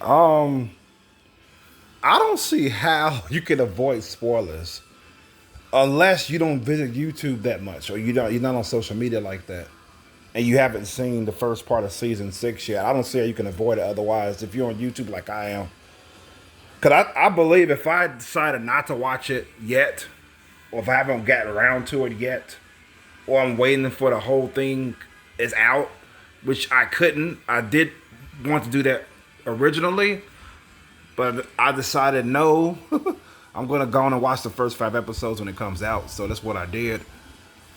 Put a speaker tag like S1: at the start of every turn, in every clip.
S1: Um, I don't see how you can avoid spoilers unless you don't visit YouTube that much or you're not on social media like that. And you haven't seen the first part of season 6 yet. I don't see how you can avoid it otherwise if you're on YouTube like I am. Because I believe if I decided not to watch it yet, or if I haven't gotten around to it yet, or I'm waiting for the whole thing is out, which I couldn't. I did want to do that originally, but I decided no. I'm going to go on and watch the first 5 episodes when it comes out. So that's what I did.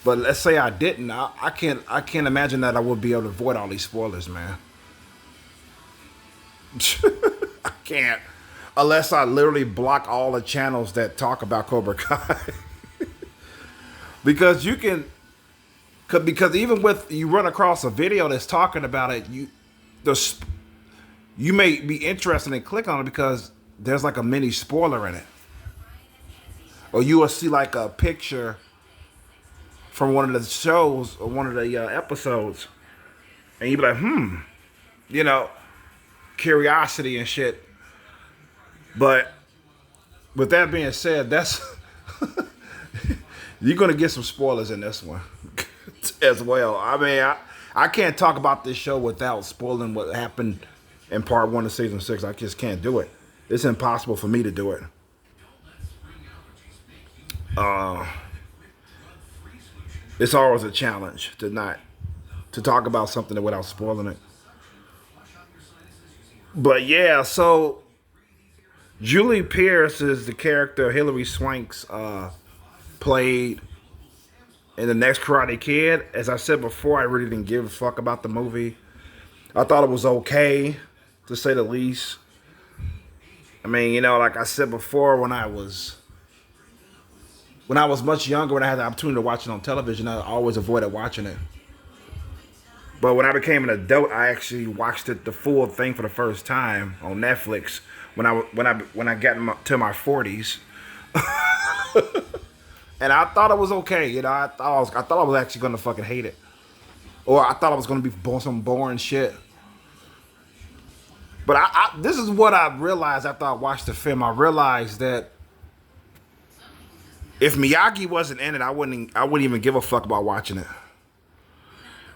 S1: But let's say I didn't. I can't imagine that I would be able to avoid all these spoilers, man. I can't. Unless I literally block all the channels that talk about Cobra Kai. Because you can, because even with you run across a video that's talking about it, you may be interested and click on it because there's like a mini spoiler in it, or you will see like a picture from one of the shows or one of the episodes, and you be like, you know, curiosity and shit. But with that being said, that's you're gonna get some spoilers in this one as well. I mean, I can't talk about this show without spoiling what happened in part 1 of season 6. I just can't do it. It's impossible for me to do it. It's always a challenge to talk about something without spoiling it. But yeah, so Julie Pierce is the character Hilary Swank's played in the next Karate Kid. As I said before, I really didn't give a fuck about the movie. I thought it was okay, to say the least. I mean, you know, like I said before, when I was much younger, when I had the opportunity to watch it on television, I always avoided watching it. But when I became an adult, I actually watched it the full thing for the first time on Netflix when I got to my 40s. And I thought it was okay, you know. I thought I was actually gonna fucking hate it, or I thought I was gonna be some boring shit. But this is what I realized after I watched the film. I realized that if Miyagi wasn't in it, I wouldn't even give a fuck about watching it.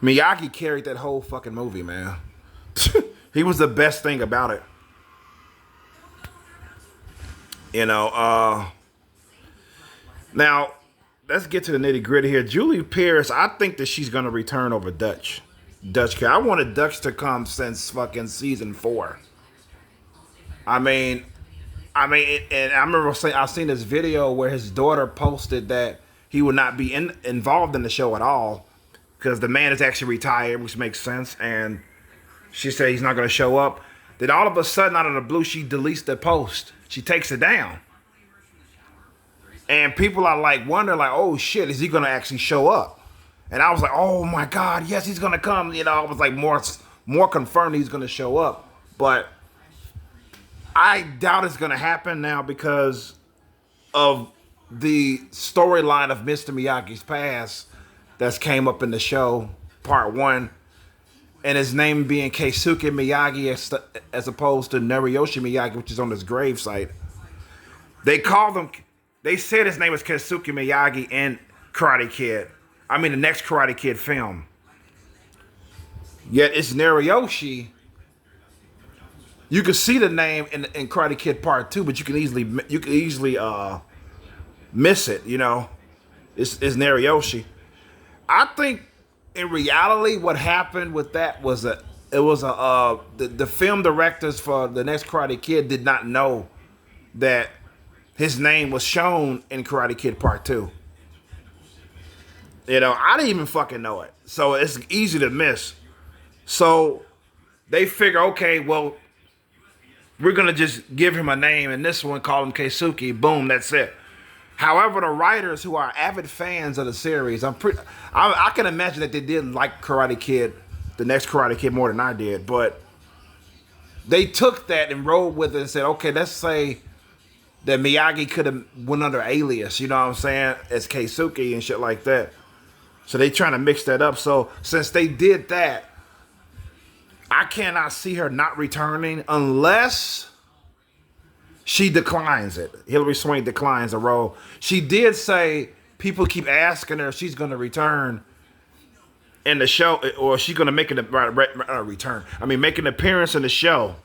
S1: Miyagi carried that whole fucking movie, man. He was the best thing about it. You know, now let's get to the nitty gritty here. Julie Pierce, I think that she's gonna return over Dutch. I wanted Dutch to come since fucking season 4. I mean, and I remember saying I've seen this video where his daughter posted that he would not be involved in the show at all because the man is actually retired, which makes sense. And she said he's not going to show up. Then all of a sudden, out of the blue, she deletes the post. She takes it down, and people are like wondering, like, "Oh shit, is he going to actually show up?" And I was like, "Oh my god, yes, he's going to come." You know, I was like more confirmed he's going to show up, but I doubt it's going to happen now because of the storyline of Mr. Miyagi's past that's came up in the show, part 1, and his name being Keisuke Miyagi as opposed to Nariyoshi Miyagi, which is on his gravesite. They said his name was Keisuke Miyagi in Karate Kid. I mean, the next Karate Kid film. Yet it's Nariyoshi. You can see the name in Karate Kid Part 2, but you can easily miss it. You know, it's Nariyoshi. I think in reality, what happened with that was the film directors for the next Karate Kid did not know that his name was shown in Karate Kid Part 2. You know, I didn't even fucking know it, so it's easy to miss. So they figure, okay, well, we're going to just give him a name, and this one, call him Keisuke. Boom, that's it. However, the writers who are avid fans of the series, I can imagine that they did like Karate Kid, the next Karate Kid, more than I did. But they took that and rolled with it and said, okay, let's say that Miyagi could have went under alias, you know what I'm saying, as Keisuke and shit like that. So they trying to mix that up. So since they did that, I cannot see her not returning unless she declines it. Hilary Swank declines the role. She did say people keep asking her if she's going to return in the show, or she's going to make return. I mean, make an appearance in the show.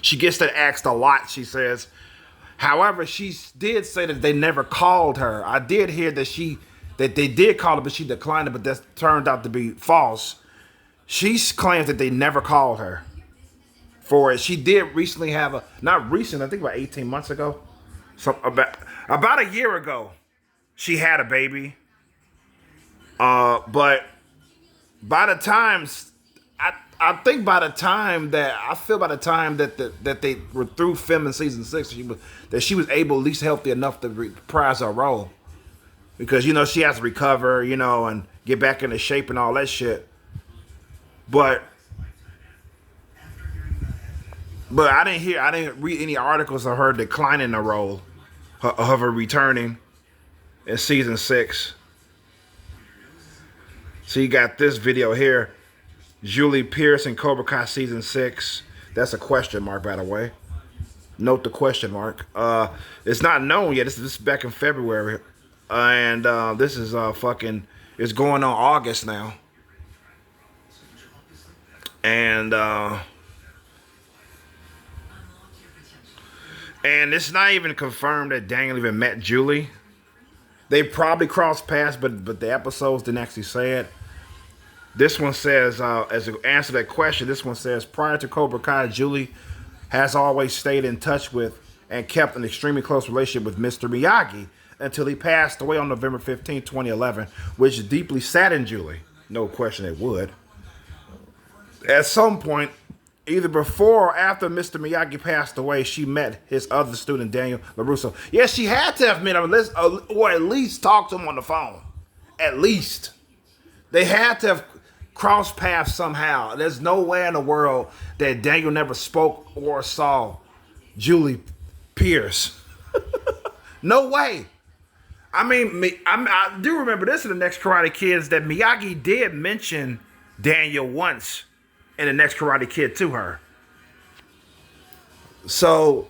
S1: She gets that asked a lot, she says. However, she did say that they never called her. I did hear that they did call her, but she declined it, but that turned out to be false. She claims that they never called her for it. She did recently have not recent, I think about 18 months ago. About a year ago, she had a baby. But by the time, I think by the time that they were through filming season 6, she was able, at least healthy enough to reprise her role. Because, she has to recover, and get back into shape and all that shit. But I didn't read any articles of her declining the role, of her returning in season 6. So you got this video here. Julie Pierce in Cobra Kai season 6. That's a question mark, by the way. Note the question mark. It's not known yet. This is back in February. And this is it's going on August now. And it's not even confirmed that Daniel even met Julie. They probably crossed paths, but the episodes didn't actually say it. This one says, as an answer to that question, this one says, prior to Cobra Kai, Julie has always stayed in touch with and kept an extremely close relationship with Mr. Miyagi until he passed away on November 15, 2011, which deeply saddened Julie. No question it would. At some point, either before or after Mr. Miyagi passed away, she met his other student, Daniel LaRusso. Yes, she had to have met him, or at least talked to him on the phone. At least. They had to have crossed paths somehow. There's no way in the world that Daniel never spoke or saw Julie Pierce. No way. I mean, I do remember this in the Next Karate Kids, that Miyagi did mention Daniel once in the Next Karate Kid to her. So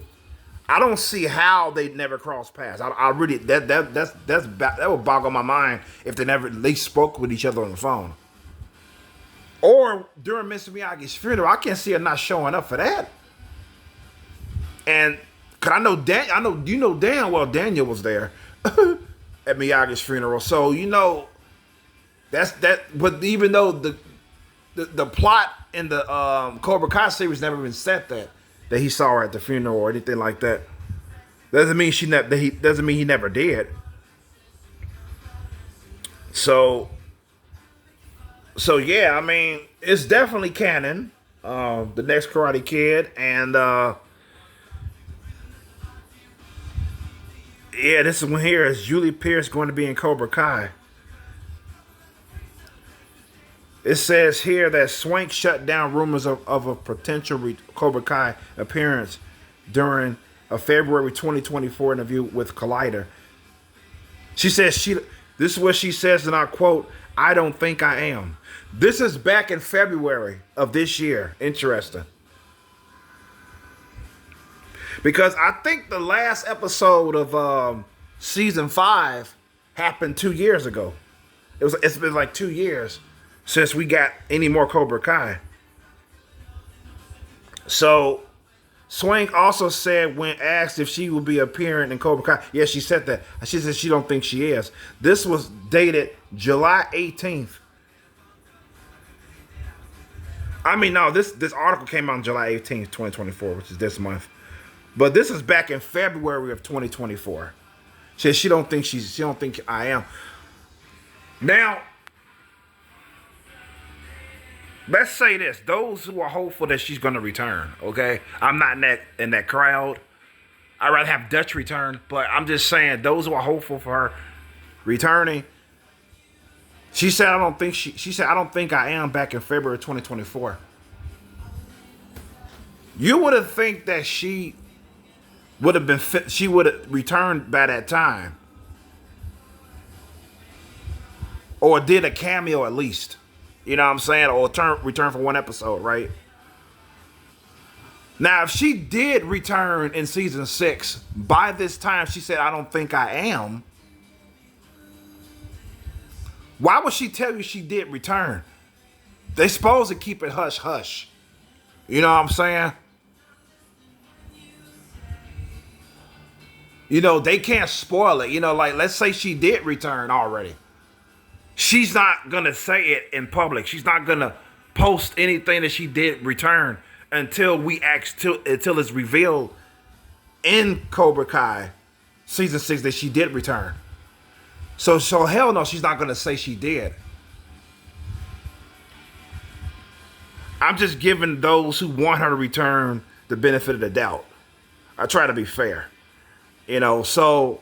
S1: I don't see how they never crossed paths. I really that would boggle my mind if they never at least spoke with each other on the phone. Or during Mr. Miyagi's funeral, I can't see her not showing up for that. And cause I know damn well Daniel was there at Miyagi's funeral. So that's that. But even though the plot in the Cobra Kai series never been set that he saw her at the funeral or anything like that, doesn't mean he never did. So yeah, I mean, it's definitely canon. The Next Karate Kid, and yeah, this one here is Julie Pierce going to be in Cobra Kai. It says here that Swank shut down rumors of a potential Cobra Kai appearance during a February 2024 interview with Collider. She says this is what she says, and I quote, "I don't think I am." This is back in February of this year. Interesting. Because I think the last episode of season 5 happened 2 years ago. It's been like 2 years since we got any more Cobra Kai. So Swank also said, when asked if she will be appearing in Cobra Kai, yes, she said that. She said she don't think she is. This was dated July 18th. I mean, no, this article came out on July 18th, 2024, which is this month. But this is back in February of 2024. She said she don't think I am. Now, let's say this. Those who are hopeful that she's going to return, okay? I'm not in that crowd. I'd rather have Dutch return, but I'm just saying, those who are hopeful for her returning, she said, I don't think I am, back in February 2024. You would have think that she would have returned by that time. Or did a cameo at least. You know what I'm saying? Or return for one episode, right? Now, if she did return in season 6, by this time she said, I don't think I am. Why would she tell you she did return? They supposed to keep it hush hush. You know what I'm saying? You know, they can't spoil it. You know, like, let's say she did return already. She's not going to say it in public. She's not going to post anything that she did return until it's revealed in Cobra Kai season 6 that she did return. So hell no, she's not going to say she did. I'm just giving those who want her to return the benefit of the doubt. I try to be fair. You know, so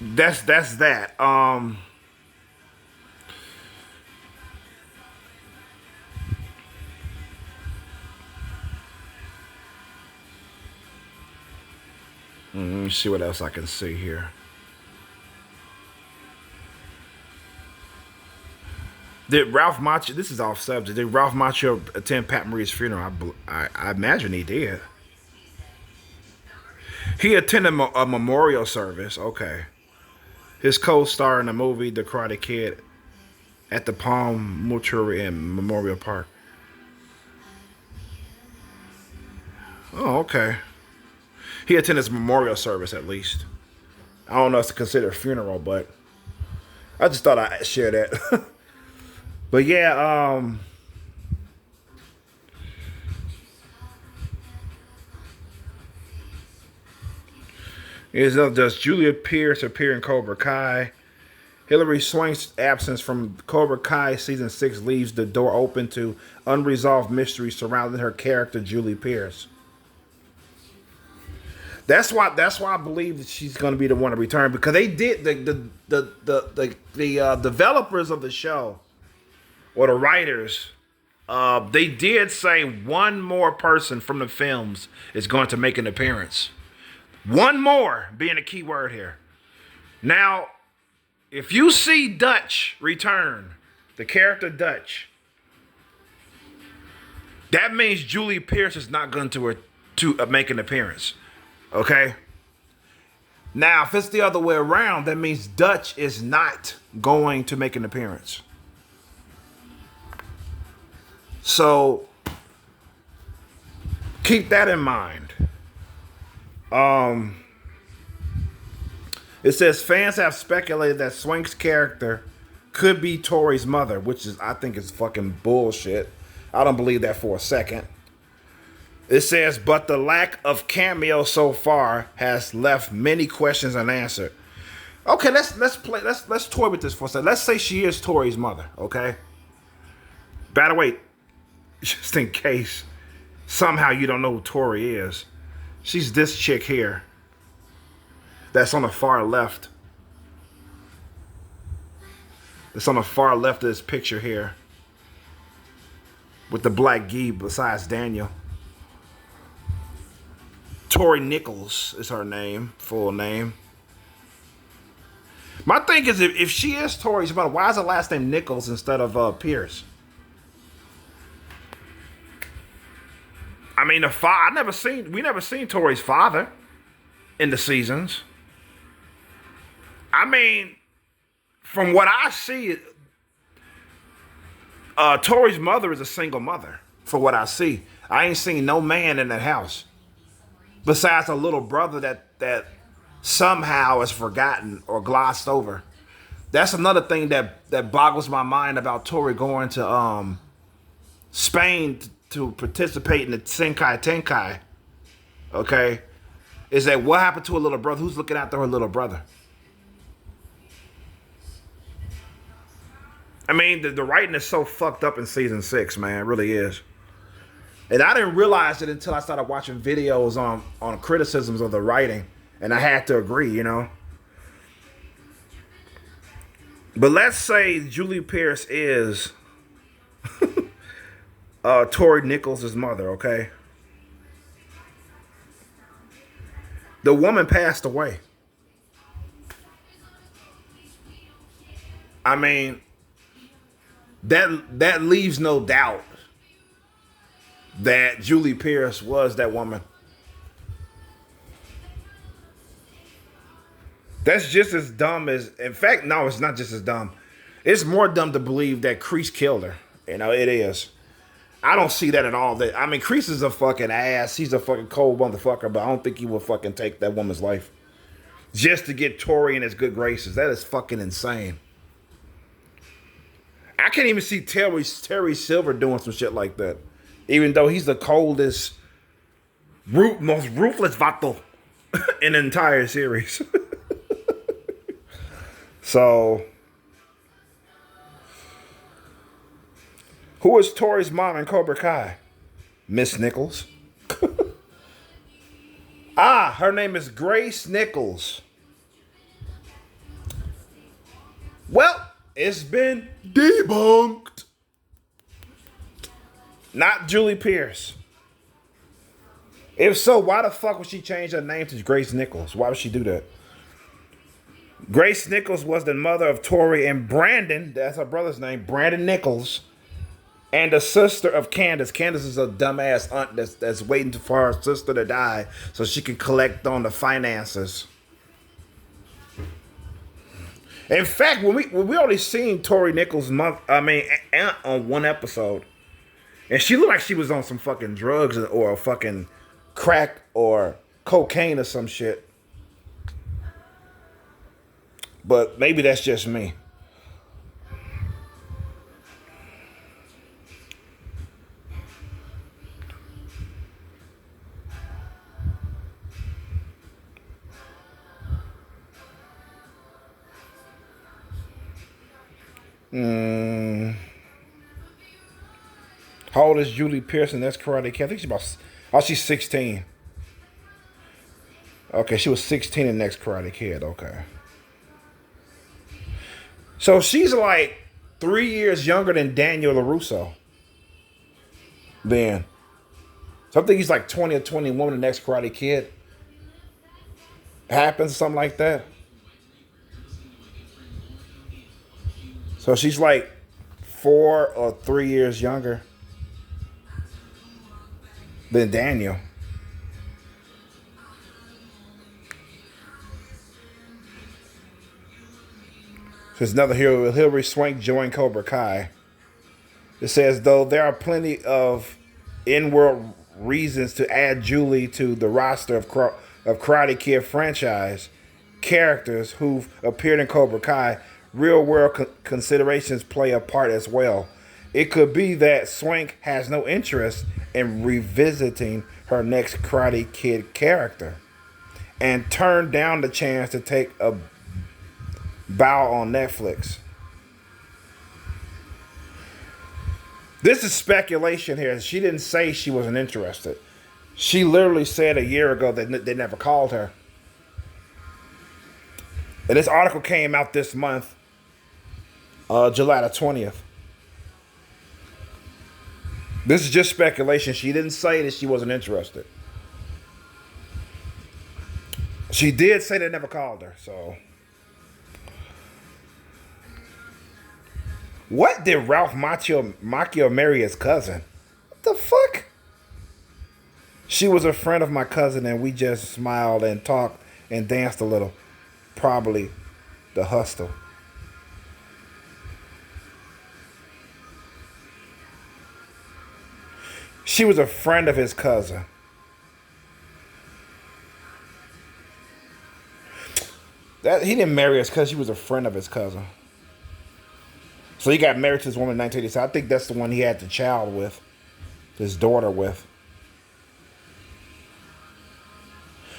S1: that's that. Let me see what else I can see here. Did Ralph Macchio? This is off subject. Did Ralph Macchio attend Pat Maria's funeral? I imagine he did. He attended a memorial service. Okay. His co-star in the movie The Karate Kid at the Palm Mortuary in Memorial Park. Oh, okay. He attended his memorial service at least. I don't know if it's considered a funeral, but I just thought I'd share that. But yeah, does Julia Pierce appear in Cobra Kai? Hilary Swank's absence from Cobra Kai season 6 leaves the door open to unresolved mysteries surrounding her character, Julie Pierce. That's why I believe that she's going to be the one to return, because they did the developers of the show, or the writers, they did say one more person from the films is going to make an appearance. One more being a key word here. Now, if you see Dutch return, the character Dutch, that means Julie Pierce is not going to make an appearance. Okay? Now, if it's the other way around, that means Dutch is not going to make an appearance. So, keep that in mind. It says fans have speculated that Swank's character could be Tori's mother, which I think is fucking bullshit. I don't believe that for a second. It says, but the lack of cameo so far has left many questions unanswered. Okay, let's toy with this for a second. Let's say she is Tori's mother, okay? By the way, just in case somehow you don't know who Tori is, she's this chick here that's on the far left. It's on the far left of this picture here with the black gi besides Daniel. Tori Nichols is her name, full name. My thing is, if she is Tori's mother, why is her last name Nichols instead of Pierce? I mean, we never seen Tori's father in the seasons. I mean, from what I see, Tori's mother is a single mother. For what I see, I ain't seen no man in that house besides a little brother that somehow is forgotten or glossed over. That's another thing that boggles my mind about Tori going to Spain to participate in the Senkai Tenkai. Okay, is that what happened to a little brother? Who's looking after her little brother? I mean, the writing is so fucked up in season 6, man. It really is. And I didn't realize it until I started watching videos on criticisms of the writing. And I had to agree, you know. But let's say Julie Pierce is Tori Nichols' mother, okay? The woman passed away. I mean, that leaves no doubt that Julie Pierce was that woman. That's just as dumb as, in fact, no, it's not just as dumb. It's more dumb to believe that Crease killed her. You know, it is. I don't see that at all. That I mean, Crease is a fucking ass. He's a fucking cold motherfucker, but I don't think he would fucking take that woman's life just to get Tori in his good graces. That is fucking insane. I can't even see Terry Silver doing some shit like that, even though he's the coldest, most ruthless vato in the entire series. So, who is Tori's mom in Cobra Kai? Miss Nichols. Her name is Grace Nichols. Well, it's been debunked. Not Julie Pierce. If so, why the fuck would she change her name to Grace Nichols? Why would she do that? Grace Nichols was the mother of Tori and Brandon. That's her brother's name, Brandon Nichols. And the sister of Candace. Candace is a dumbass aunt that's waiting for her sister to die so she can collect on the finances. In fact, when we only seen Tori Nichols' aunt on one episode, and she looked like she was on some fucking drugs or fucking crack or cocaine or some shit. But maybe that's just me. How old is Julie Pearson? That's Karate Kid. I think she's 16. Okay, she was 16 in Next Karate Kid. Okay. So she's like 3 years younger than Daniel LaRusso. Then. So I think he's like 20 or 21 in the Next Karate Kid. Happens, something like that. So she's like 4 or 3 years younger than Daniel. There's another hero, Hilary Swank joined Cobra Kai. It says, though there are plenty of in-world reasons to add Julie to the roster of Karate Kid franchise characters who've appeared in Cobra Kai, real-world considerations play a part as well. It could be that Swank has no interest in revisiting her next Karate Kid character and turned down the chance to take a bow on Netflix. This is speculation here. She didn't say she wasn't interested. She literally said a year ago that they never called her. And this article came out this month, July the 20th. This is just speculation. She didn't say that she wasn't interested. She did say they never called her, so. What did Ralph Macchio marry his cousin? What the fuck? She was a friend of my cousin and we just smiled and talked and danced a little. Probably the hustle. She was a friend of his cousin. He didn't marry us because she was a friend of his cousin. So he got married to this woman in 1987. I think that's the one he had the child with, his daughter with.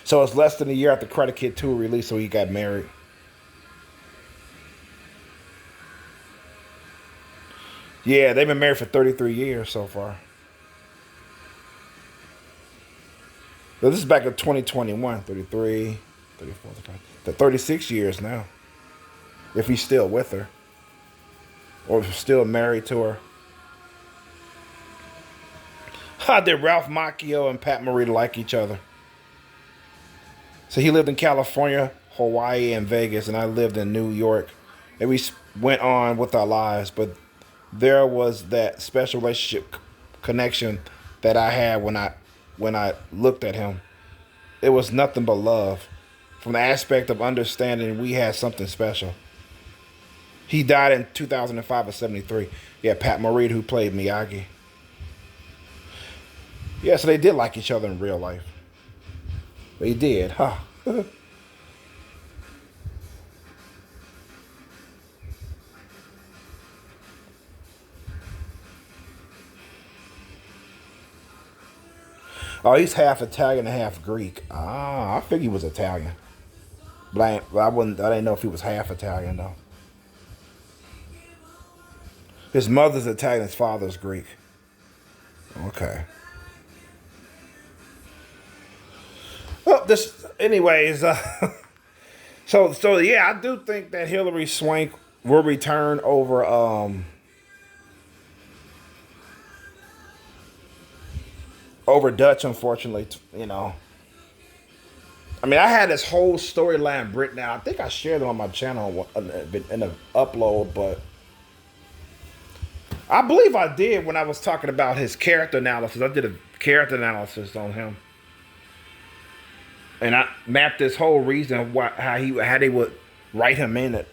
S1: So it's less than a year after Karate Kid 2 released, so he got married. Yeah, they've been married for 33 years so far. So this is back in 2021, 33, 34, 35, 36 years now. If he's still with her. Or still married to her. How did Ralph Macchio and Pat Morita like each other? So he lived in California, Hawaii, and Vegas, and I lived in New York and we went on with our lives. But there was that special relationship connection that I had when I looked at him. It was nothing but love, from the aspect of understanding we had something special. He died in 2005 at 73. Yeah, Pat Morita, who played Miyagi. Yeah, so they did like each other in real life. They did, huh? Oh, he's half Italian and half Greek. Ah, I figured he was Italian. But I wouldn't. I didn't know if he was half Italian though. His mother's Italian. His father's Greek. Okay. Well, this. Anyways. So yeah, I do think that Hillary Swank will return over Dutch. Unfortunately, you know. I mean, I had this whole storyline written out. I think I shared it on my channel in an upload, but I believe I did when I was talking about his character analysis. I did a character analysis on him, and I mapped this whole reason how they would write him in it,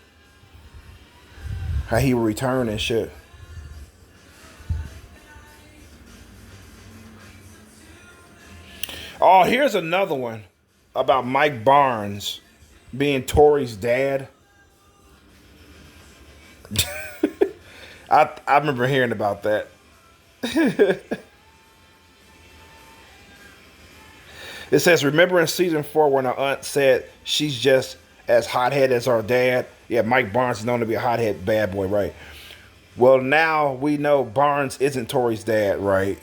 S1: how he would return and shit. Oh, here's another one about Mike Barnes being Tori's dad. I remember hearing about that. It says, remember in season 4 when our aunt said she's just as hothead as our dad? Yeah, Mike Barnes is known to be a hothead bad boy, right? Well, now we know Barnes isn't Tori's dad, right?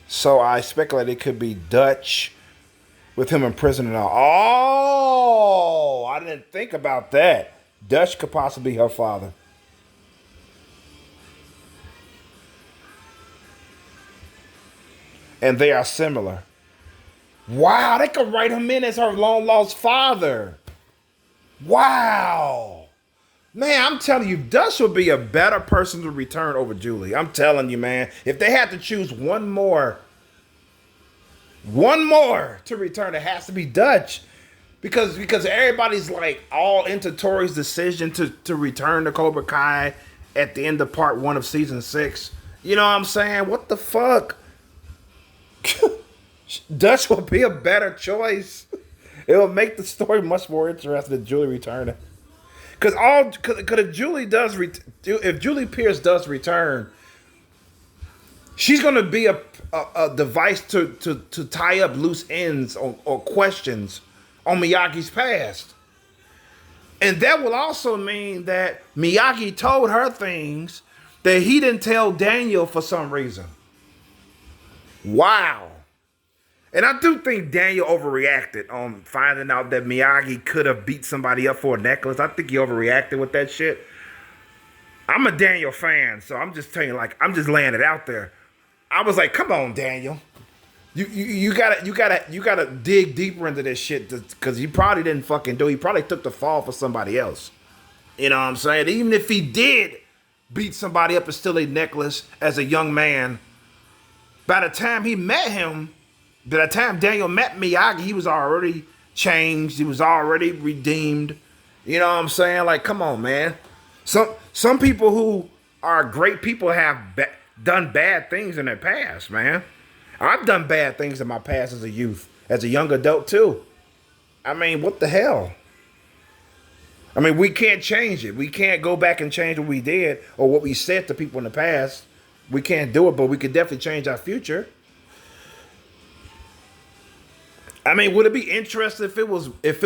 S1: So I speculate it could be Dutch with him in prison and all. Oh, I didn't think about that. Dutch could possibly be her father. And they are similar. Wow, they could write him in as her long lost father. Wow. Man, I'm telling you, Dutch would be a better person to return over Julie. I'm telling you, man. If they had to choose one more to return, it has to be Dutch. Because everybody's like all into Tori's decision to return to Cobra Kai at the end of part 1 of season 6. You know what I'm saying? What the fuck? Dutch will be a better choice. It will make the story much more interesting than Julie returning. Because if Julie Pierce does return, she's gonna be a device to tie up loose ends or questions on Miyagi's past. And that will also mean that Miyagi told her things that he didn't tell Daniel for some reason. Wow. And I do think Daniel overreacted on finding out that Miyagi could have beat somebody up for a necklace. I think he overreacted with that shit. I'm a Daniel fan, so I'm just telling you, like, I'm just laying it out there. I was like, come on, Daniel. You gotta dig deeper into this shit because he probably didn't fucking do it. He probably took the fall for somebody else. You know what I'm saying? Even if he did beat somebody up and steal a necklace as a young man, by the time he met him, by the time Daniel met Miyagi, he was already changed. He was already redeemed. You know what I'm saying? Like, come on, man. Some people who are great people have done bad things in their past, man. I've done bad things in my past as a youth, as a young adult too. I mean, what the hell? I mean, we can't change it. We can't go back and change what we did or what we said to people in the past. We can't do it, but we could definitely change our future. I mean, would it be interesting if it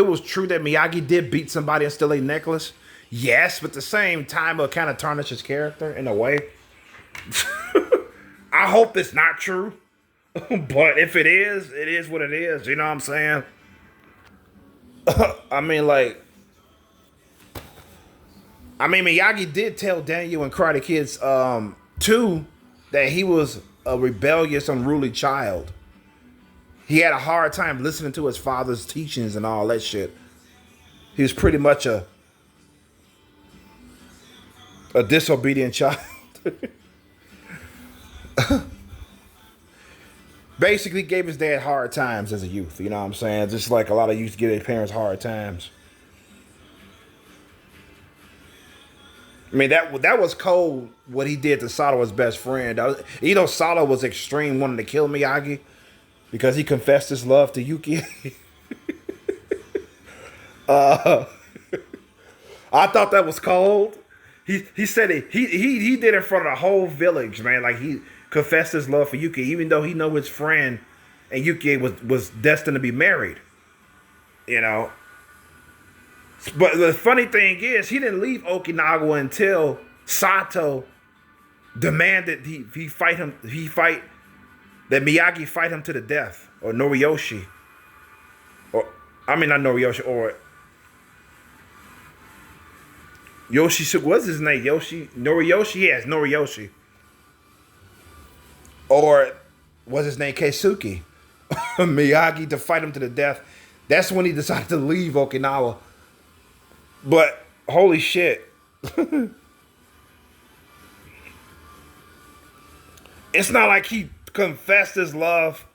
S1: was true that Miyagi did beat somebody and steal a necklace? Yes, but at the same time, it'll kind of tarnish his character in a way. I hope it's not true. But if it is what it is. You know what I'm saying? I mean, Miyagi did tell Daniel and Karate Kids 2 that he was a rebellious, unruly child. He had a hard time listening to his father's teachings and all that shit. He was pretty much A disobedient child. Basically gave his dad hard times as a youth. You know what I'm saying? Just like a lot of youth give their parents hard times. I mean, that was cold what he did to Sato's best friend. You know, Sato was extreme, wanting to kill Miyagi because he confessed his love to Yuki. uh, I thought that was cold. He said he did it in front of the whole village, man. Like he confessed his love for Yuki, even though he know his friend and Yuki was destined to be married. You know. But the funny thing is, he didn't leave Okinawa until Sato demanded he fight that Miyagi fight him to the death, or Noriyoshi, or I mean not Noriyoshi, or Yoshi. What's his name? Noriyoshi. Yes, Noriyoshi. Or what's his name? Keisuke. Miyagi to fight him to the death. That's when he decided to leave Okinawa. But holy shit. It's not like he confessed his love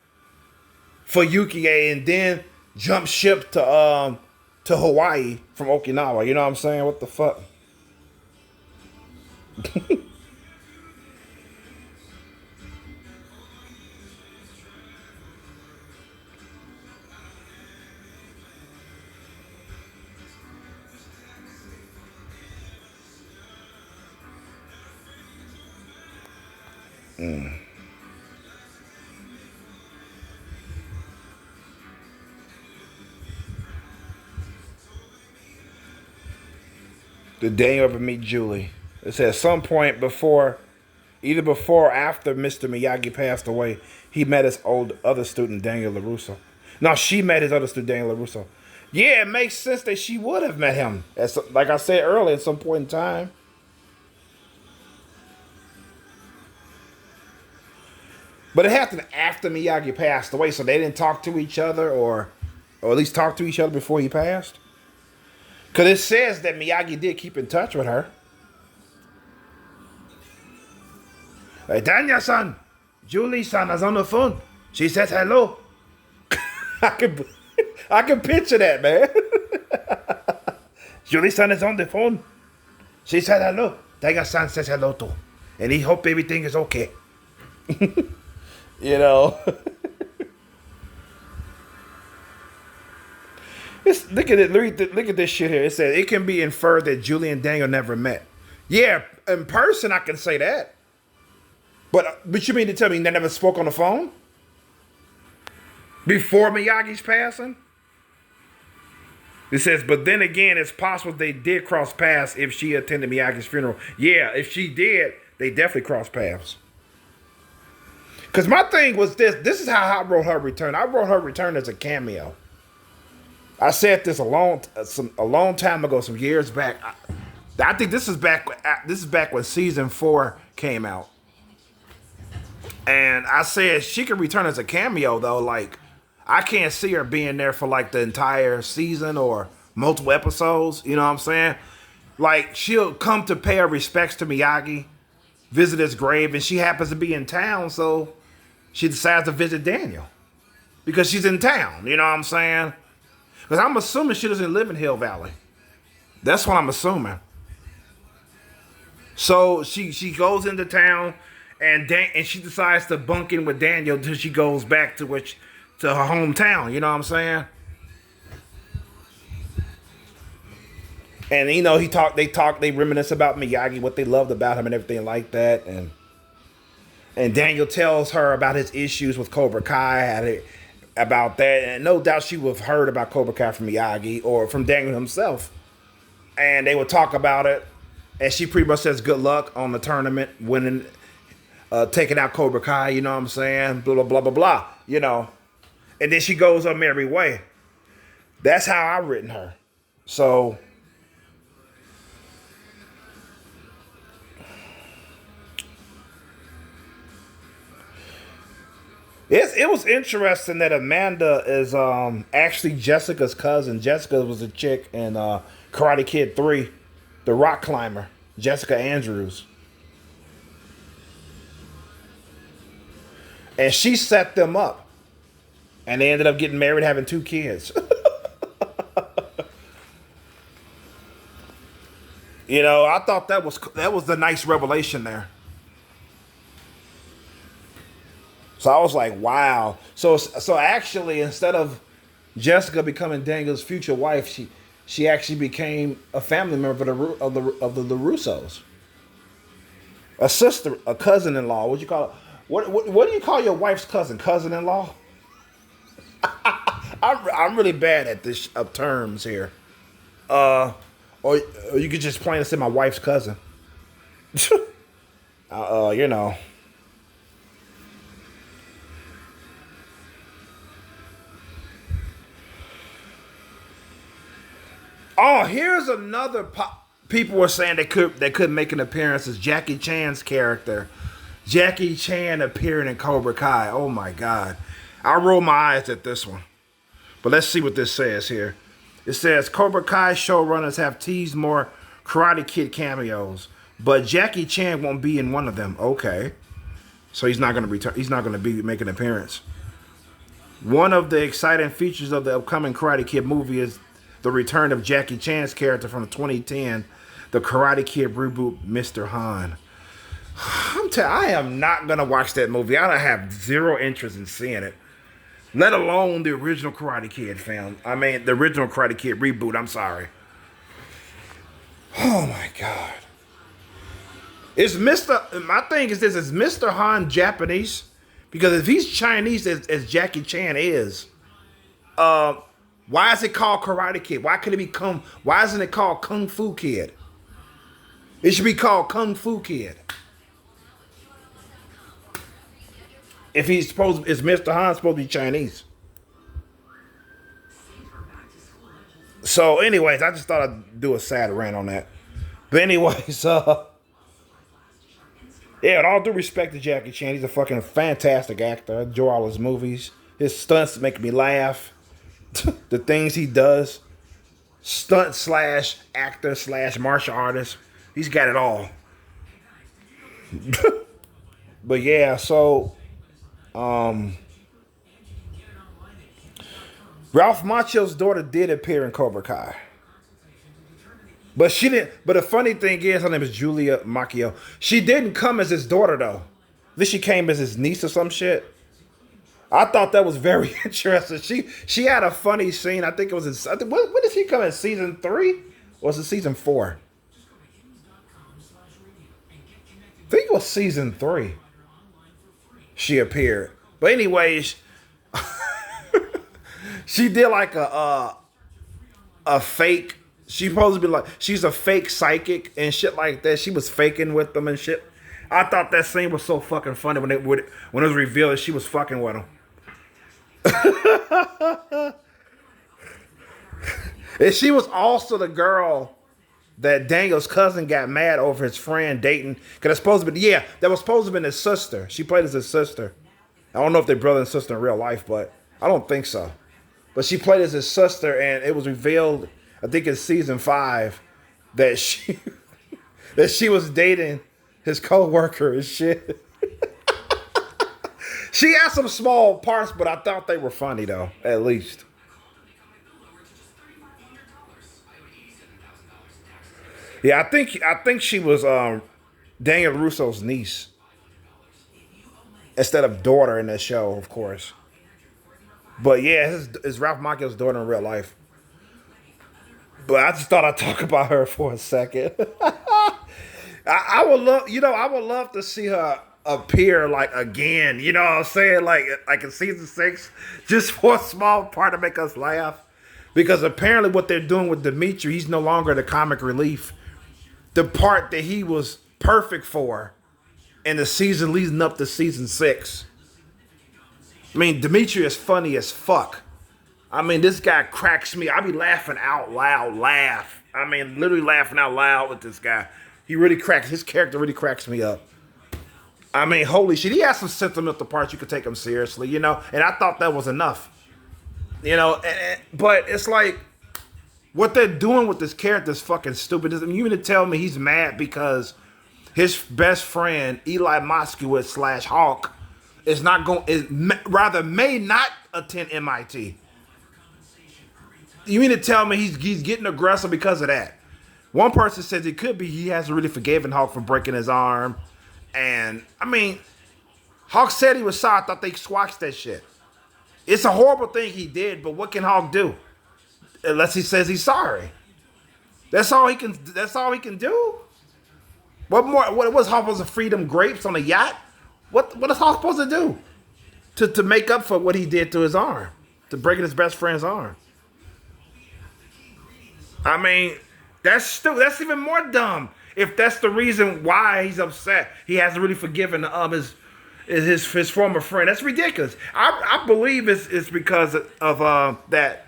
S1: for Yuki and then jumped ship to Hawaii from Okinawa. You know what I'm saying? What the fuck? The day ever meet Julie. It said at some point either before or after Mr. Miyagi passed away, he met his other student, Daniel LaRusso. No, she met his other student, Daniel LaRusso. Yeah, it makes sense that she would have met him. Like I said earlier, at some point in time. But it happened after Miyagi passed away, so they didn't talk to each other or at least talk to each other before he passed. Because it says that Miyagi did keep in touch with her. Hey, Danya-san, Julie-san is on the phone. She says hello. I can picture that, man. Julie-san is on the phone. She said hello. Danya-san says hello too. And he hope everything is okay. You know. Look at it. Look at this shit here. It says it can be inferred that Julie and Daniel never met. Yeah, in person I can say that. But you mean to tell me they never spoke on the phone? Before Miyagi's passing? It says, but then again, it's possible they did cross paths if she attended Miyagi's funeral. Yeah, if she did, they definitely crossed paths. Because my thing was this. This is how I wrote her return. I wrote her return as a cameo. I said this a long time ago, some years back. I think this is back when season 4 came out. And I said she could return as a cameo, though. Like, I can't see her being there for, like, the entire season or multiple episodes. You know what I'm saying? Like, she'll come to pay her respects to Miyagi, visit his grave, and she happens to be in town, so she decides to visit Daniel. Because she's in town, you know what I'm saying? Because I'm assuming she doesn't live in Hill Valley. That's what I'm assuming. So she goes into town, and she decides to bunk in with Daniel until she goes back to her hometown. You know what I'm saying? And you know, they reminisce about Miyagi, what they loved about him, and everything like that. And Daniel tells her about his issues with Cobra Kai, about that, and no doubt she would have heard about Cobra Kai from Miyagi or from Daniel himself. And they would talk about it, and she pretty much says good luck on the tournament, winning, taking out Cobra Kai, you know what I'm saying? Blah, blah, blah, blah, blah, you know. And then she goes her merry way. That's how I've written her. So it was interesting that Amanda is actually Jessica's cousin. Jessica was a chick in Karate Kid 3, the rock climber. Jessica Andrews, and she set them up, and they ended up getting married, having 2 kids. You know, I thought that was the nice revelation there. So I was like, wow. So actually, instead of Jessica becoming Daniel's future wife, she actually became a family member of the Russos, a sister, a cousin-in-law. What do you call it? What do you call your wife's cousin? Cousin-in-law? I'm really bad at this of terms here. Or you could just plain say my wife's cousin. You know. Oh, here's another people were saying they could make an appearance as Jackie Chan's character. Jackie Chan appearing in Cobra Kai. Oh my God. I roll my eyes at this one. But let's see what this says here. It says Cobra Kai showrunners have teased more Karate Kid cameos, but Jackie Chan won't be in one of them. Okay. So he's not going to return. He's not going to be making an appearance. One of the exciting features of the upcoming Karate Kid movie is the return of Jackie Chan's character from 2010, the Karate Kid reboot, Mr. Han. I am not going to watch that movie. I don't have zero interest in seeing it. Let alone the original Karate Kid film. I mean, the original Karate Kid reboot. I'm sorry. Oh, my God. My thing is this. Is Mr. Han Japanese? Because if he's Chinese, as Jackie Chan is, why is it called Karate Kid? Why isn't it called Kung Fu Kid? It should be called Kung Fu Kid. If is Mr. Han supposed to be Chinese? So, anyways, I just thought I'd do a sad rant on that. But anyways, yeah, with all due respect to Jackie Chan, he's a fucking fantastic actor. I enjoy all his movies. His stunts make me laugh. The things he does, stunt slash actor slash martial artist, he's got it all. But yeah, so Ralph Macchio's daughter did appear in Cobra Kai. But she didn't. But the funny thing is, her name is Julia Macchio. She didn't come as his daughter though. At least she came as his niece or some shit. I thought that was very interesting. She had a funny scene. I think it was in. When did she come in? Season 3? Or was it season 4? I think it was season 3. She appeared. But anyways, she did like a fake. She's supposed to be like, she's a fake psychic and shit like that. She was faking with them and shit. I thought that scene was so fucking funny when it was revealed that she was fucking with him. And she was also the girl that Daniel's cousin got mad over his friend dating. Because it's supposed to be, yeah, that was supposed to be his sister. She played as his sister. I don't know if they're brother and sister in real life, but I don't think so. But she played as his sister, and it was revealed, I think in season 5, that she was dating his co-worker and shit. She had some small parts, but I thought they were funny though, at least. Yeah, I think she was Daniel Russo's niece instead of daughter in that show, of course. But yeah, it's Ralph Macchio's daughter in real life. But I just thought I'd talk about her for a second. I would love to see her appear like again. You know what I'm saying? Like in season 6, just for a small part to make us laugh. Because apparently what they're doing with Dimitri, he's no longer the comic relief. The part that he was perfect for in the season leading up to season 6. I mean, Dimitri is funny as fuck. I mean, this guy cracks me. I be laughing out loud, I mean, literally laughing out loud with this guy. His character really cracks me up. I mean, holy shit. He has some sentimental parts you could take him seriously, you know? And I thought that was enough. You know, but it's like, What they're doing with this character is fucking stupid. You mean to tell me he's mad because his best friend Eli Moskowitz slash Hawk is not going, rather may not attend MIT? You mean to tell me he's getting aggressive because of that? One person says it could be he hasn't really forgiven Hawk for breaking his arm, and I mean, Hawk said he was sorry. I thought they squashed that shit. It's a horrible thing he did, but what can Hawk do? Unless he says he's sorry. That's all he can. That's all he can do. What more? What was Hawk supposed to feed him grapes on a yacht? What is Hawk supposed to do to make up for what he did to his arm, to breaking his best friend's arm? I mean, that's stupid. That's even more dumb. If that's the reason why he's upset, he hasn't really forgiven his former friend. That's ridiculous. I believe it's because of that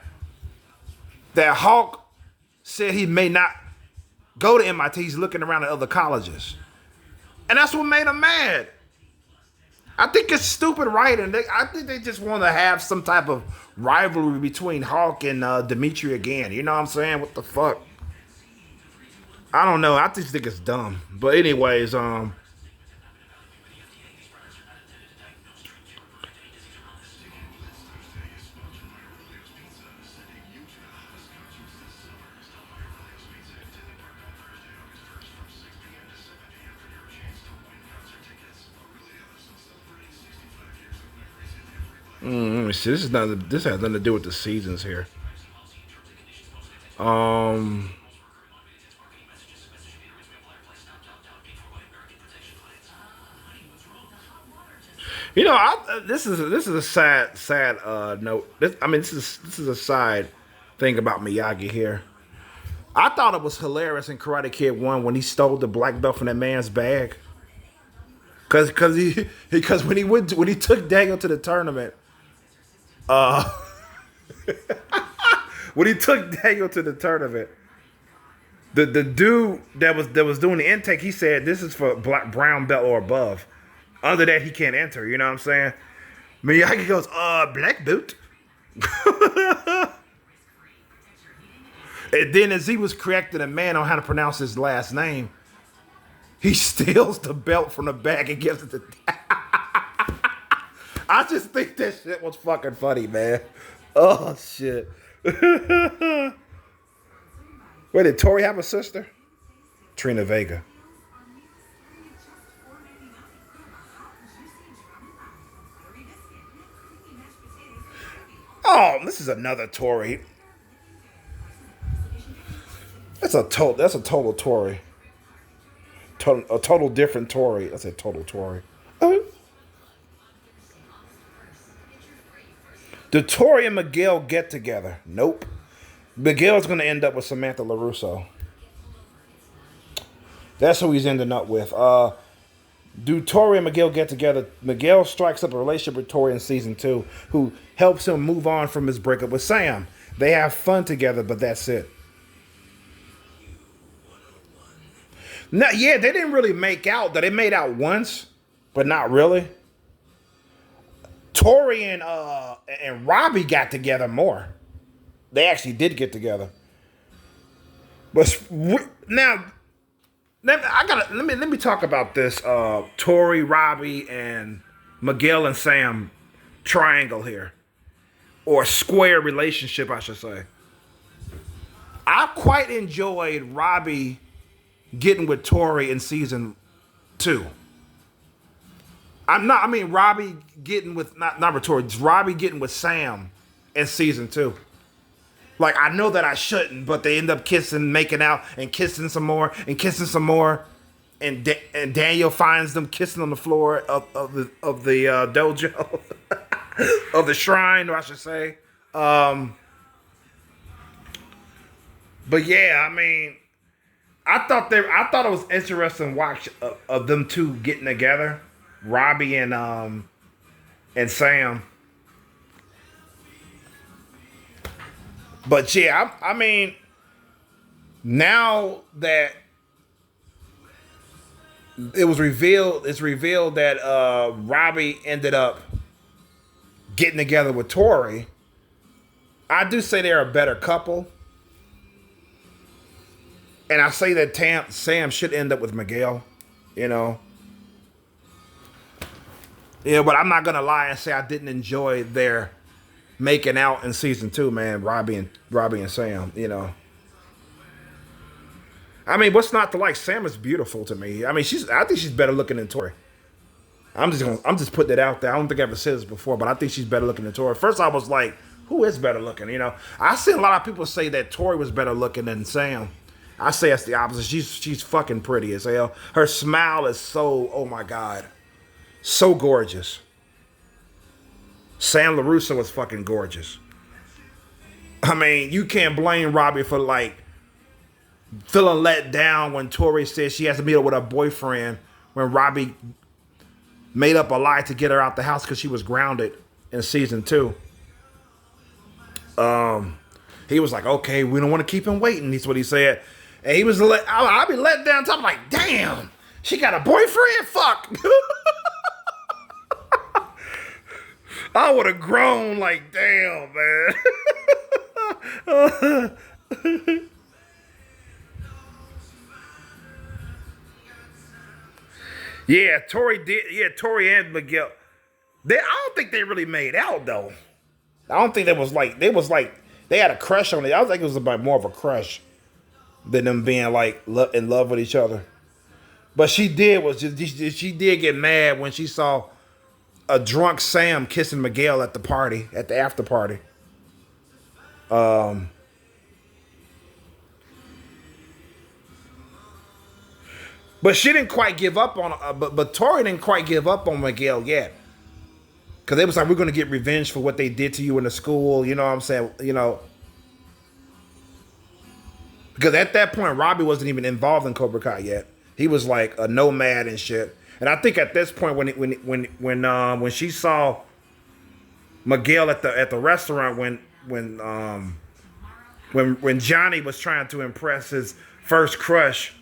S1: Hawk said he may not go to MIT. He's looking around at other colleges, and that's what made him mad. I think it's stupid writing. I think they just want to have some type of rivalry between Hawk and Dimitri again. You know what I'm saying? What the fuck? I don't know. I just think it's dumb. But anyways, let me see. This has nothing to do with the seasons here. Um, this is a sad note. This is a side thing about Miyagi here. I thought it was hilarious in Karate Kid 1 when he stole the black belt from that man's bag. Because when he took Daniel to the tournament, uh, when he took Daniel to the tournament, the dude that was doing the intake, he said this is for brown belt or above. Under that, he can't enter. You know what I'm saying? Miyagi goes, black boot. And then as he was correcting a man on how to pronounce his last name, he steals the belt from the bag and gives it to. I just think that shit was fucking funny, man. Oh shit. Wait, did Tori have a sister? Trina Vega. Oh, this is another Tori. That's a total Tori. A total different Tori. That's a total Tori. Oh. Do Tori and Miguel get together? Nope. Miguel's going to end up with Samantha LaRusso. That's who he's ending up with. Do Tori and Miguel get together? Miguel strikes up a relationship with Tori in season 2, who helps him move on from his breakup with Sam. They have fun together, but that's it. No, yeah, they didn't really make out. They made out once, but not really. Tori and Robbie got together more. They actually did get together. But now, let me talk about this Tori, Robbie, and Miguel and Sam triangle here, or square relationship, I should say. I quite enjoyed Robbie getting with Tori in season 2. Robbie getting with not with Tori, Robbie getting with Sam in season 2. Like, I know that I shouldn't, but they end up kissing, making out, and kissing some more, and kissing some more, and Daniel finds them kissing on the floor of the dojo, of the shrine, or I should say. But yeah, I mean, I thought it was interesting to watch of them two getting together, Robbie and Sam. But yeah, I mean, now that it's revealed that Robbie ended up getting together with Tori, I do say they're a better couple. And I say that Sam should end up with Miguel, you know. Yeah, but I'm not gonna lie and say I didn't enjoy their making out in season 2, man. Robbie and Sam, you know. I mean, what's not to like? Sam is beautiful to me. I mean, I think she's better looking than Tori. I'm just putting it out there. I don't think I ever said this before, but I think she's better looking than Tori. First, I was like, who is better looking? You know, I see a lot of people say that Tori was better looking than Sam. I say it's the opposite. She's fucking pretty as hell. Her smile is so, oh my god, so gorgeous. Sam LaRusso was fucking gorgeous. I mean, you can't blame Robbie for like feeling let down when Tori said she has to meet up with her boyfriend when Robbie made up a lie to get her out the house because she was grounded in season 2. He was like, okay, we don't want to keep him waiting. That's what he said. And he was I'll be let down. I'm like, damn, she got a boyfriend? Fuck. I would have grown like, damn, man. Yeah, Tori did. Yeah, Tori and Miguel. I don't think they really made out though. I don't think they had a crush on it. I think it was about more of a crush than them being like in love with each other. But she did get mad when she saw a drunk Sam kissing Miguel at the after party. But she didn't quite give up on. But Tori didn't quite give up on Miguel yet, because they was like, we're gonna get revenge for what they did to you in the school. You know what I'm saying? You know, because at that point Robbie wasn't even involved in Cobra Kai yet. He was like a nomad and shit. And I think at this point when she saw Miguel at the restaurant when Johnny was trying to impress his first crush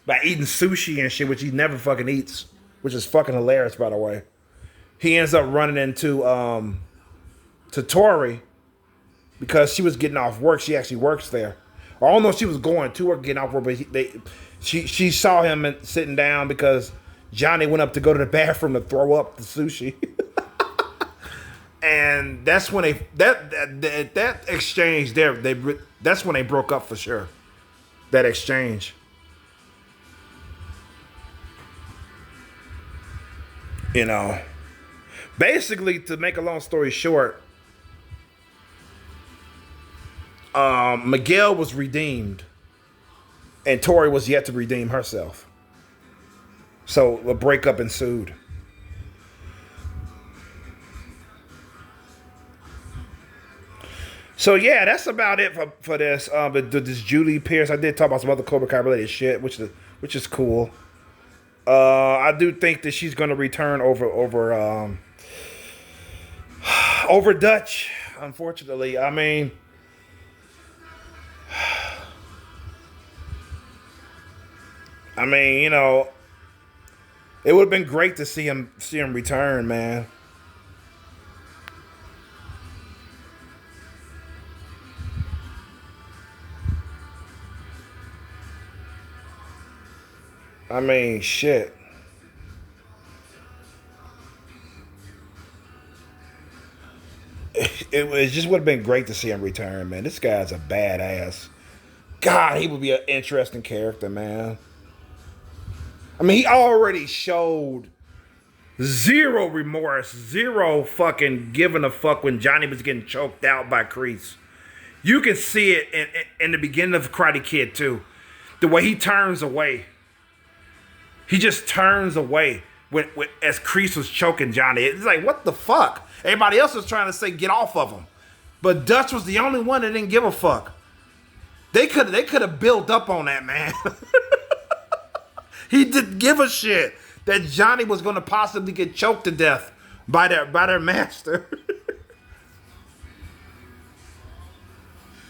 S1: by eating sushi and shit, which he never fucking eats, which is fucking hilarious, by the way. He ends up running into to Tori because she was getting off work. She actually works there. Or I don't know if she was going to work, getting off work, but she saw him sitting down because Johnny went up to go to the bathroom to throw up the sushi. And that's when that exchange there, that's when they broke up for sure. That exchange. You know, basically, to make a long story short, Miguel was redeemed, and Tori was yet to redeem herself. So a breakup ensued. So yeah, that's about it for this. This Julie Pierce. I did talk about some other Cobra Kai related shit, which is cool. I do think that she's going to return over Dutch. Unfortunately, I mean, you know, it would have been great to see him return, man. I mean, shit. It just would have been great to see him return, man. This guy's a badass. God, he would be an interesting character, man. I mean, he already showed zero remorse, zero fucking giving a fuck when Johnny was getting choked out by Kreese. You can see it in the beginning of Karate Kid, too. The way he turns away. He just turns away as Kreese was choking Johnny. It's like, what the fuck? Everybody else was trying to say, get off of him. But Dutch was the only one that didn't give a fuck. They could have built up on that, man. He didn't give a shit that Johnny was going to possibly get choked to death by their master.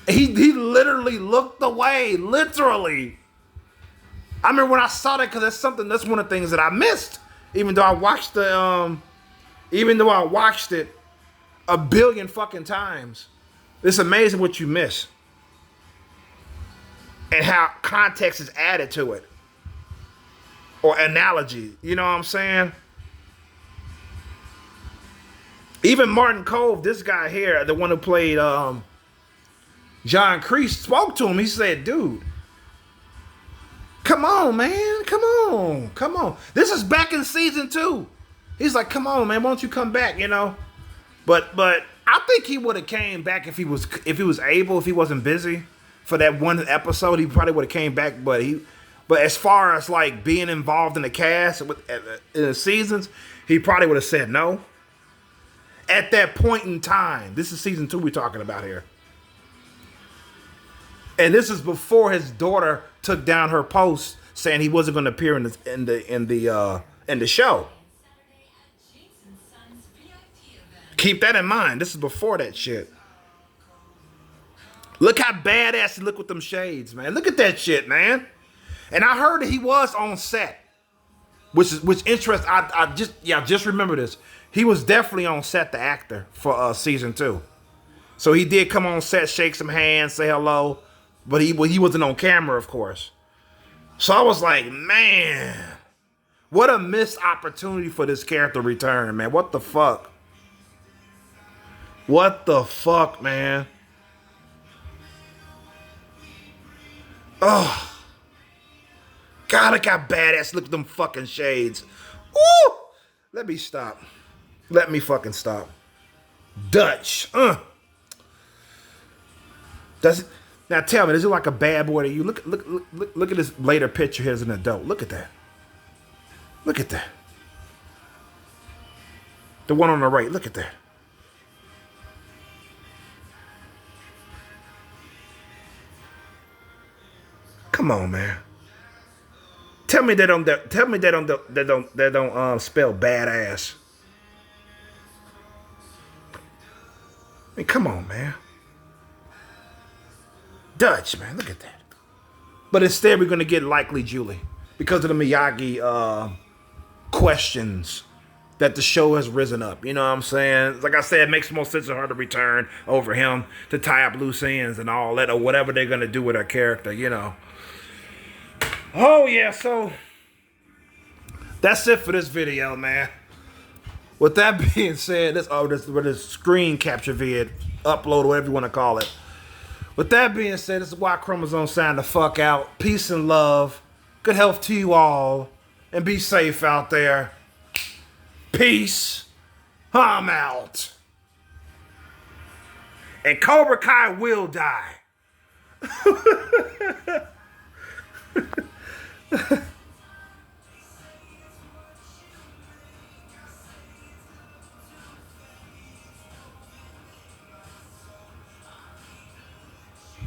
S1: He literally looked away, literally. I remember when I saw that, because that's one of the things that I missed. Even though I watched it a billion fucking times. It's amazing what you miss. and how context is added to it. Or analogy. You know what I'm saying? Even Martin Cove, this guy here, the one who played John Kreese, spoke to him. He said, dude, come on, man. Come on. Come on. This is back in season 2. He's like, come on, man. Why don't you come back, you know? But I think he would have came back if he was able, if he wasn't busy for that one episode. He probably would have came back, but as far as like being involved in the cast in the seasons, he probably would have said no. At that point in time, this is season 2 we're talking about here. And this is before his daughter took down her post saying he wasn't going to appear in the show. Keep that in mind. This is before that shit. Look how badass he look with them shades, man. Look at that shit, man. And I heard that he was on set, which interests. I just remember this. He was definitely on set, the actor, for season 2. So he did come on set, shake some hands, say hello, but he wasn't on camera, of course. So I was like, man, what a missed opportunity for this character return, man. What the fuck? What the fuck, man? Oh. God, look how badass. Look at them fucking shades. Woo! Let me stop. Let me fucking stop. Dutch. Does it? Now tell me, is it like a bad boy to you? Look at this later picture here as an adult. Look at that. Look at that. The one on the right. Look at that. Come on, man. Tell me they don't spell badass. I mean, come on, man. Dutch, man, look at that. But instead, we're gonna get Likely Julie because of the Miyagi questions that the show has risen up. You know what I'm saying? Like I said, it makes more sense for her to return over him to tie up loose ends and all that, or whatever they're gonna do with her character. You know. Oh yeah, so that's it for this video, man. With that being said, this screen capture vid, upload, whatever you want to call it. With that being said, this is Y Chromosome signing the fuck out. Peace and love. Good health to you all. And be safe out there. Peace. I'm out. And Cobra Kai will die.